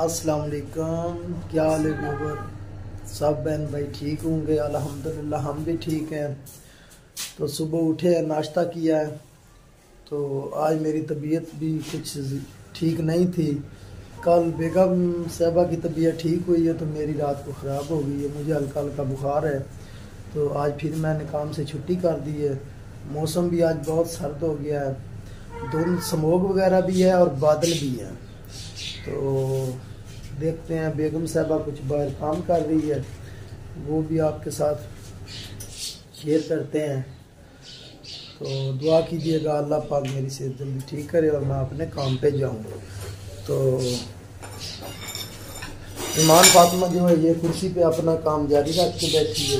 अस्सलाम वालेकुम, क्या हाल है व्यूवर? सब बहन भाई ठीक होंगे? अल्हम्दुलिल्लाह हम भी ठीक हैं। तो सुबह उठे हैं, नाश्ता किया है। तो आज मेरी तबीयत भी कुछ ठीक नहीं थी। कल बेगम साहबा की तबीयत ठीक हुई है तो मेरी रात को ख़राब हो गई है। मुझे हल्का हल्का बुखार है। तो आज फिर मैंने काम से छुट्टी कर दी है। मौसम भी आज बहुत सर्द हो गया है, धुंध स्मोक वगैरह भी है और बादल भी हैं। तो देखते हैं, बेगम साहबा कुछ बाहर काम कर रही है, वो भी आपके साथ शेयर करते हैं। तो दुआ कीजिएगा अल्लाह पाक मेरी सेहत जल्दी ठीक करे और मैं अपने काम पे जाऊँ। तो ईमान फातिमा जो है ये कुर्सी पे अपना काम जारी रख के बैठी है।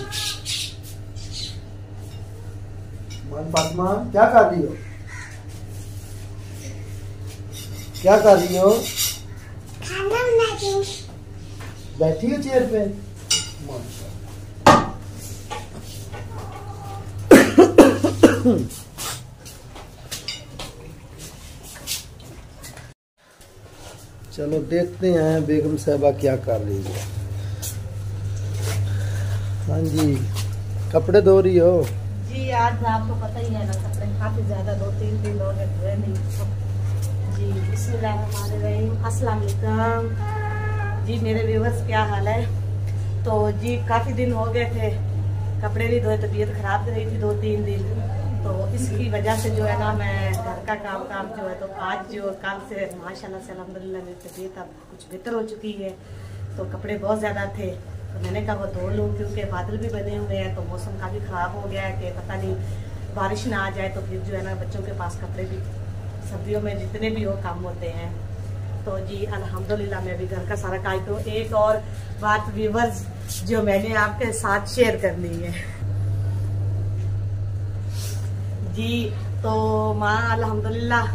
ईमान फातिमा क्या कर रही हो? क्या कर रही हो? बैठी हो चेयर पे? चलो देखते हैं बेगम साहबा क्या कर रही है। हाँ जी, कपड़े धो रही हो? जी आज आपको पता ही है ना, कपड़े काफी ज्यादा 2-3 दिन हो गए धोए नहीं। जी बिस्मिल्लाहिर्रहमानिर्रहीम, अस्सलाम वालेकुम जी मेरे व्यूअर्स, क्या हाल है? तो जी काफी दिन हो गए थे कपड़े नहीं धोए, तबीयत खराब रही थी 2-3 दिन। तो इसकी वजह से जो है ना मैं घर का काम जो है, तो आज जो कल से माशाल्लाह से अल्हम्दुलिल्लाह मेरी तबीयत अब कुछ बेहतर हो चुकी है। तो कपड़े बहुत ज़्यादा थे तो मैंने कहा वो धो लूँ, क्योंकि बादल भी बने हुए हैं तो मौसम काफ़ी ख़राब हो गया है कि पता नहीं बारिश ना आ जाए तो फिर जो है ना बच्चों के पास कपड़े भी सर्दियों में जितने भी हो कम होते हैं। तो जी अल्हम्दुलिल्लाह मैं भी घर का सारा काम। तो एक और बात व्यूअर्स जो मैंने आपके साथ शेयर करनी है जी, तो माँ अल्हम्दुलिल्लाह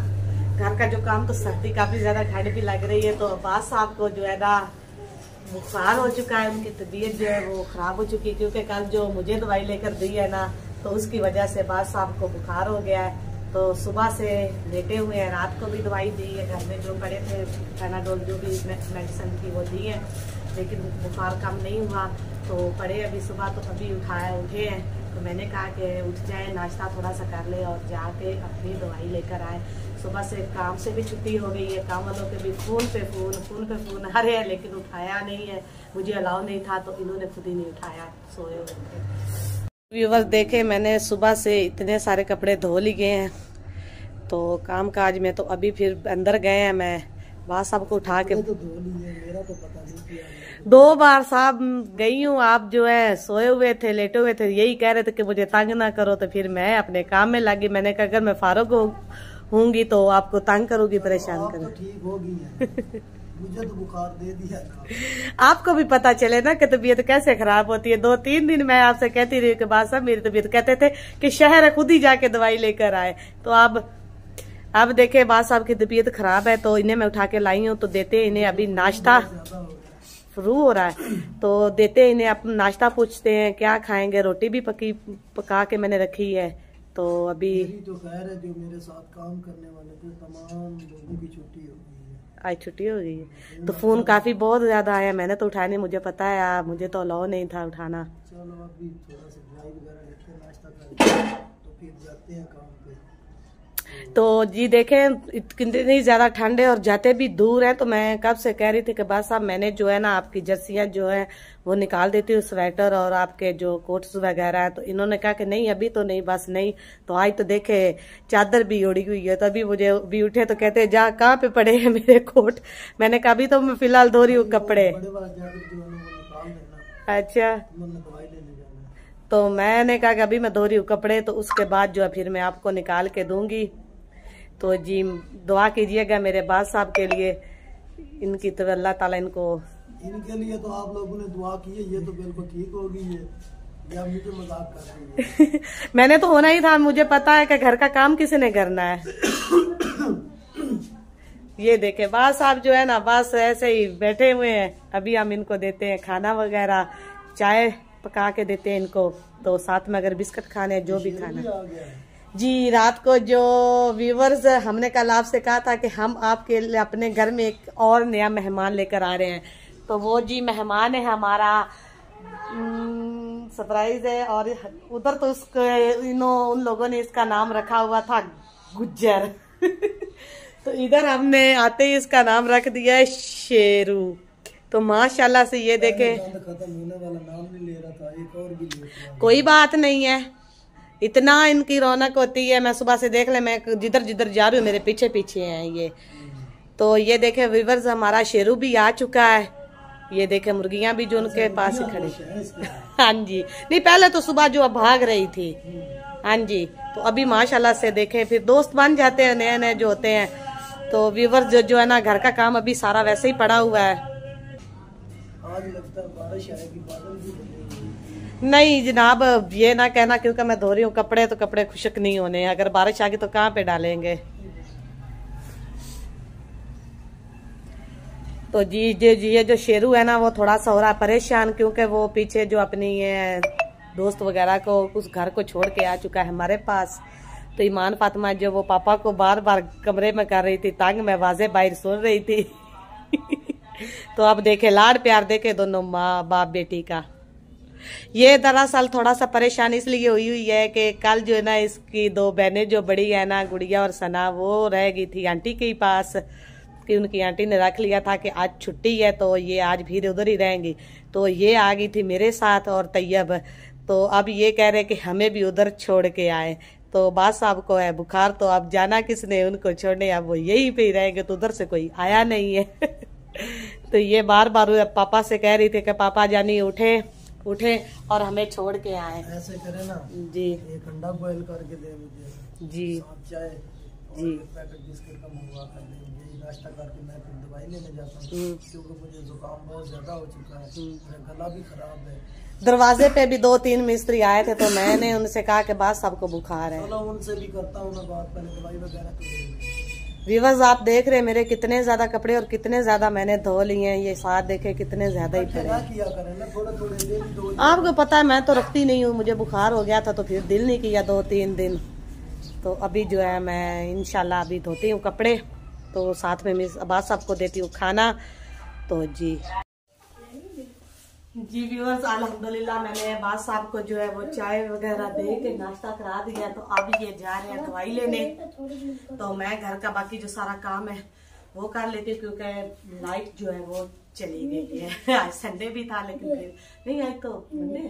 घर का जो काम, तो सर्दी काफ़ी ज़्यादा ठंड भी लग रही है। तो अब्बास साहब को जो है ना बुखार हो चुका है, उनकी तबीयत जो है वो ख़राब हो चुकी है, क्योंकि कल जो मुझे दवाई लेकर दी है ना तो उसकी वजह से अब्बास साहब को बुखार हो गया है। तो सुबह से लेटे हुए हैं, रात को भी दवाई दी है, घर में जो पड़े थे पैनाडोल जो भी मेडिसिन थी वो दी है, लेकिन बुखार कम नहीं हुआ। तो पड़े अभी सुबह, तो अभी उठे हैं। तो मैंने कहा कि उठ जाए, नाश्ता थोड़ा सा कर ले और जाके अपनी दवाई लेकर आए। सुबह से काम से भी छुट्टी हो गई है, काम वालों के भी फ़ोन पे फ़ोन आ रहे हैं, लेकिन उठाया नहीं है। मुझे अलाउ नहीं था तो इन्होंने खुद ही नहीं उठाया, सोए हुए थे। व्यूअर्स देखे, मैंने सुबह से इतने सारे कपड़े धो लिए हैं। तो काम काज में तो अभी फिर अंदर गए हैं, मैं बात साहब को उठा के तो धो लिए, मेरा तो पता नहीं किया। 2 बार साहब गई हूँ, आप जो है सोए हुए थे, लेटे हुए थे, यही कह रहे थे कि मुझे तंग ना करो। तो फिर मैं अपने काम में लगी। मैंने कहा अगर मैं फारूक होंगी तो आपको तंग करूंगी, परेशान करूंगी। तो ठीक होगी मुझे तो बुखार दे दिया। आपको भी पता चले ना कि तबीयत कैसे खराब होती है। 2-3 दिन मैं आपसे कहती रही कि बाद साहब मेरी तबीयत, कहते थे कि शहर खुद ही जाके दवाई लेकर आए। तो अब देखे बाद साहब की तबीयत खराब है तो इन्हें मैं उठा के लाई हूँ। तो देते इन्हें अभी नाश्ता शुरू हो रहा है, तो देते इन्हें आप नाश्ता पूछते हैं क्या खाएंगे। रोटी भी पका के मैंने रखी है। तो अभी तो खैर है, जो मेरे साथ काम करने वाले थे तमाम लोगों की छुट्टी हो गई है। आज छुट्टी हो गई है। तो फोन काफी बहुत ज्यादा आया, मैंने तो उठाया नहीं, मुझे पता है मुझे तो अलाउ नहीं था उठाना। चलो अभी थोड़ा सा ड्राई वगैरह लेते हैं, नाश्ता करके तो फिर जाते हैं काम पे। तो जी देखें कितनी ज्यादा ठंड है और जाते भी दूर है। तो मैं कब से कह रही थी कि बस साहब मैंने जो है ना आपकी जर्सियां जो है वो निकाल देती हूँ, स्वेटर और आपके जो कोट्स वगैरह है। तो इन्होंने कहा कि नहीं अभी तो नहीं, बस नहीं। तो आज तो देखे चादर भी ओढ़ी हुई है। तो अभी मुझे भी उठे तो कहते जा कहाँ पे पड़े हैं मेरे कोट। मैंने कहा अभी तो मैं फिलहाल धो रही हूँ कपड़े। अच्छा, तो मैंने कहा कि अभी मैं धो रही हूँ कपड़े, तो उसके बाद जो है फिर मैं आपको निकाल के दूंगी। तो जी दुआ कीजिएगा मेरे बाद साहब के लिए, इनकी तो अल्लाह ताला इनके लिए तो आप लोगों ने दुआ की है, ये तो बिल्कुल ठीक होगी। या मुझे मजाक कर रही है मैंने तो होना ही था, मुझे पता है कि घर का काम किसने करना है। ये देखे बाद साहब जो है ना बस ऐसे ही बैठे हुए हैं। अभी हम इनको देते हैं खाना वगैरह, चाय पका के देते हैं इनको। तो साथ में अगर बिस्किट खाने जो भी खाना, जी रात को जो व्यूवर्स, हमने कल आपसे कहा था कि हम आपके लिए अपने घर में एक और नया मेहमान लेकर आ रहे हैं, तो वो जी मेहमान है हमारा, सरप्राइज है। और उधर तो उन लोगों ने इसका नाम रखा हुआ था गुज्जर तो इधर हमने आते ही इसका नाम रख दिया है शेरू। तो माशाल्लाह से ये देखे, खत्म होने वाला नाम नहीं ले रहा था, एक और भी ले। कोई बात नहीं है, इतना इनकी रौनक होती है। मैं सुबह से देख ले, मैं जिधर जिधर जा रही हूँ मेरे पीछे पीछे हैं ये। तो ये देखे व्यूअर्स, हमारा शेरू भी आ चुका है। ये देखे मुर्गियां भी जो उनके पास ही खड़ी। हाँ जी, नहीं पहले तो सुबह जो भाग रही थी। हाँ जी, तो अभी माशाल्लाह से देखे फिर दोस्त बन जाते हैं नए नए जो होते हैं। तो व्यूअर्स जो है ना, घर का काम अभी सारा वैसे ही पड़ा हुआ है। आज लगता है बारिश आएगी, बादल भी बने। नहीं जनाब, ये ना कहना, क्योंकि मैं धो रही हूँ कपड़े तो कपड़े खुशक नहीं होने। अगर बारिश आ गई तो कहाँ पे डालेंगे। तो जी ये जो शेरू है ना, वो थोड़ा सा हो रहा है परेशान, क्योंकि वो पीछे जो अपनी ये दोस्त वगैरह को उस घर को छोड़ के आ चुका है हमारे पास। तो ईमान फातिमा जो वो पापा को बार बार कमरे में कर रही थी तंग, मैं वाजे बाहर सुन रही थी तो अब देखे लाड प्यार देखे दोनों माँ बाप बेटी का। ये दरअसल थोड़ा सा परेशान इसलिए हुई है कि कल जो है ना, इसकी दो बहनें जो बड़ी है ना, गुड़िया और सना, वो रह गई थी आंटी के पास, कि उनकी आंटी ने रख लिया था कि आज छुट्टी है तो ये आज भी उधर ही रहेंगी। तो ये आ गई थी मेरे साथ और तैयब। तो अब ये कह रहे कि हमें भी उधर छोड़ के आए। तो बात साहब को है बुखार, तो अब जाना किसने उनको छोड़ने, अब वो यहीं पे ही रहेंगे, तो उधर से कोई आया नहीं है तो ये बार बार पापा से कह रही थी कि पापा जानी उठे और हमें छोड़ के आए। ऐसे करे ना जी, एक अंडा बॉईल करके दे मुझे जी चाय जी, पैकेट बिस्किट का मंगवा कर देंगे, नाश्ता करके मैं फिर दवाई लेने जाता हूँ, क्योंकि मुझे जुकाम बहुत ज्यादा हो चुका है, मेरा गला भी खराब है। दरवाजे पे भी 2-3 मिस्त्री आए थे, तो मैंने उनसे कहा कि बात सबको बुखार है। चलो उनसे भी करता हूँ मैं बात, पहले दवाई वगैरह तो। व्यूअर्स आप देख रहे हैं मेरे कितने ज्यादा कपड़े और कितने ज्यादा मैंने धो लिए हैं। ये साथ देखे कितने ज्यादा ही पड़े। आपको पता है मैं तो रखती नहीं हूँ, मुझे बुखार हो गया था तो फिर दिल नहीं किया 2-3 दिन। तो अभी जो है मैं इंशाल्लाह अभी धोती हूँ कपड़े, तो साथ में मिस अब्बास साहब को देती हूँ खाना। तो जी व्यूअर्स, अल्हम्दुलिल्लाह मैंने अब्बास साहब को जो है वो चाय वगैरह दे के नाश्ता करा दिया। तो अब ये जा रहे हैं दवाई लेने। तो मैं घर का बाकी जो सारा काम है वो कर लेती हूँ, क्योंकि लाइट जो है वो चली गई है आज संडे भी था, लेकिन फिर नहीं, आज तो मंडे,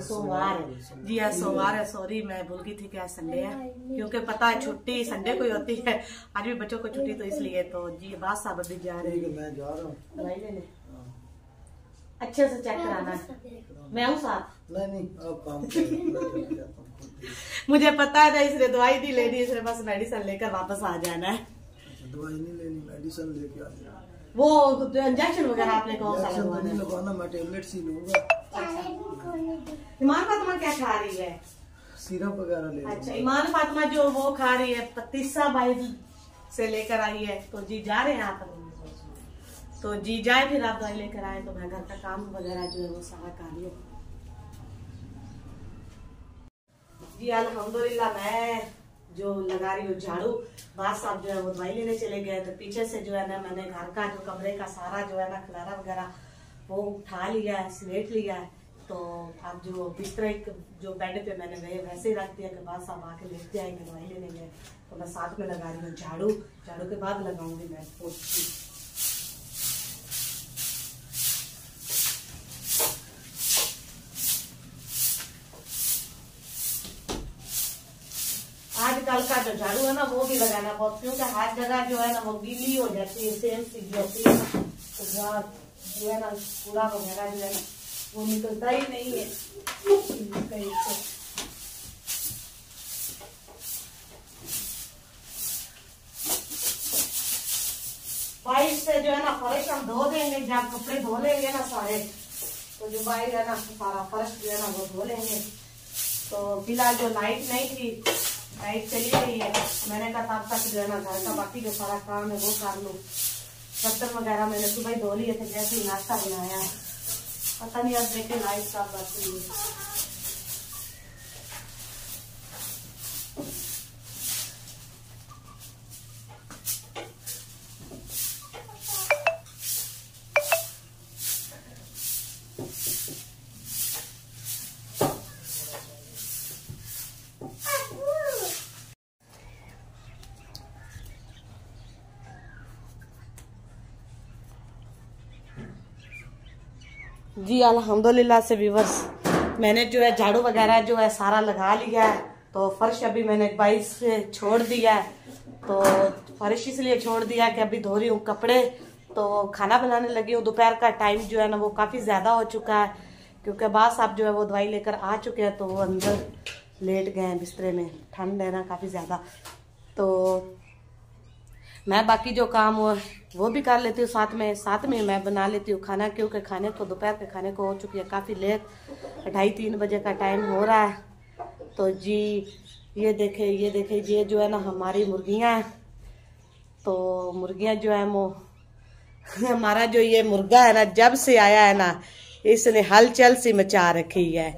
सोमवार है जी, आज सोमवार है। सॉरी मैं भूल गई थी कि आज संडे है, क्योंकि पता है छुट्टी संडे को ही होती है, आज भी बच्चों को छुट्टी, तो इसलिए। तो जी अब्बास साहब अभी जा रहे हैं, मैं जा रहा हूँ दवाई लेने। अच्छे से चेक कराना है, मैं हूँ साथ। नहीं अब काम मुझे पता है ना, इसने दवाई नहीं लेनी, इसने बस मेडिसिन लेकर वापस आ जाना है। दवाई नहीं लेनी, मेडिसिन लेके आ जाना। वो इंजेक्शन वगैरह आपने कौन सा लगवाना? मैं टेबलेट ही लूंगा। ईमान फातिमा क्या खा रही है? सिरप वगैरह ले। अच्छा, ईमान फातिमा जो वो खा रही है पतीसा भाई से लेकर आई है। तो जी जा रहे हैं आप, तो जी जाए फिर आप दवाई लेकर आए, तो मैं घर का काम वगैरह जो है वो सारा कर लूं। जी अल्हम्दुलिल्लाह मैं जो लगा रही हूँ झाड़ू, बात साहब जो है वो दवाई लेने चले गए, तो पीछे से जो है ना मैंने घर का जो कमरे का सारा जो है ना खलारा वगैरह वो उठा लिया है, समेट लिया है। तो अब जो बिस्तर जो बेड पे मैंने वैसे ही रख दिया कि बात साहब आके लेट जाएंगे, दवाई लेने गए। तो मैं साथ में लगा रही हूँ झाड़ू, झाड़ू के बाद लगाऊंगी मैं पोछी। आजकल का जो झाड़ू है ना वो भी लगाना बहुत, क्योंकि हर जगह जो है ना वो गीली हो जाती है, सेम सी होती है, तो जो है ना कूड़ा वगैरह जो है ना वो निकलता ही नहीं है कहीं से। बाइक से जो है ना फर्श हम धो देंगे, जब कपड़े धो लेंगे ना सारे, तो जो बाइक है ना सारा फर्श जो है ना वो धो लेंगे। तो फिलहाल जो लाइट नहीं थी, लाइट चली गई है, मैंने कहा तब तक जो है ना घर का बाकी जो सारा काम है वो कर लूं। बर्तन वगैरह मैंने सुबह धो लिए थे, जैसे ही नाश्ता बनाया, पता नहीं अब देखे लाइट कब आती है। जी अल्हम्दुलिल्लाह से व्यूअर्स, मैंने जो है झाड़ू वगैरह जो है सारा लगा लिया है। तो फर्श अभी मैंने 22 से छोड़ दिया है। तो फर्श इसलिए छोड़ दिया है कि अभी धो रही हूँ कपड़े, तो खाना बनाने लगी हूँ। दोपहर का टाइम जो है ना वो काफ़ी ज़्यादा हो चुका है, क्योंकि बास साहब जो है वो दवाई लेकर आ चुके हैं, तो वो अंदर लेट गए हैं बिस्तरे में। ठंड है ना काफ़ी ज़्यादा, तो मैं बाकी जो काम वो भी कर लेती हूँ साथ में मैं बना लेती हूँ खाना, क्योंकि खाने को दोपहर के खाने को हो चुकी है काफ़ी लेट, 2:30-3 बजे का टाइम हो रहा है। तो जी ये देखे ये जो है ना हमारी मुर्गियाँ हैं। तो मुर्गियाँ जो है वो हमारा जो ये मुर्गा है ना, जब से आया है ना इसने हलचल सी मचा रखी है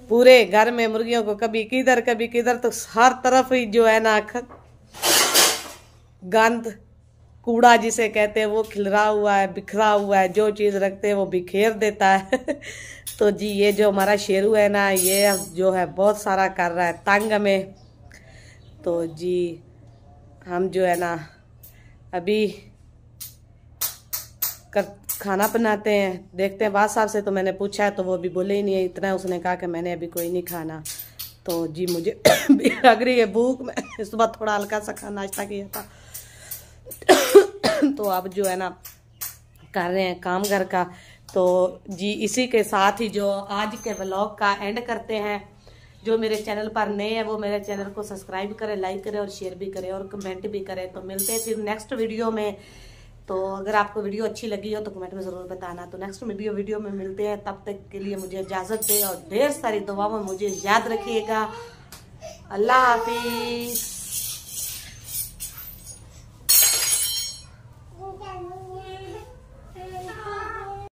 पूरे घर में। मुर्गियों को कभी किधर तो हर तरफ ही जो है ना गंद कूड़ा जिसे कहते हैं वो खिलरा हुआ है, बिखरा हुआ है। जो चीज़ रखते हैं वो बिखेर देता है। तो जी ये जो हमारा शेरू है ना, ये जो है बहुत सारा कर रहा है तंग में। तो जी हम जो है ना अभी खाना बनाते हैं, देखते हैं। बास साहब से तो मैंने पूछा है तो वो अभी बोले ही नहीं है इतना, उसने कहा कि मैंने अभी कोई नहीं खाना। तो जी मुझे भी लग रही है भूख। मैं सुबह थोड़ा हल्का सा खाना नाश्ता किया था। तो अब जो है ना कर रहे हैं काम घर का। तो जी इसी के साथ ही जो आज के व्लॉग का एंड करते हैं। जो मेरे चैनल पर नए हैं वो मेरे चैनल को सब्सक्राइब करें, लाइक करें और शेयर भी करें और कमेंट भी करें। तो मिलते हैं फिर नेक्स्ट वीडियो में। तो अगर आपको वीडियो अच्छी लगी हो तो कमेंट में ज़रूर बताना। तो नेक्स्ट वीडियो में मिलते हैं, तब तक के लिए मुझे इजाज़त दें और ढेर सारी दुआओं में मुझे याद रखिएगा। अल्लाह हाफिज़।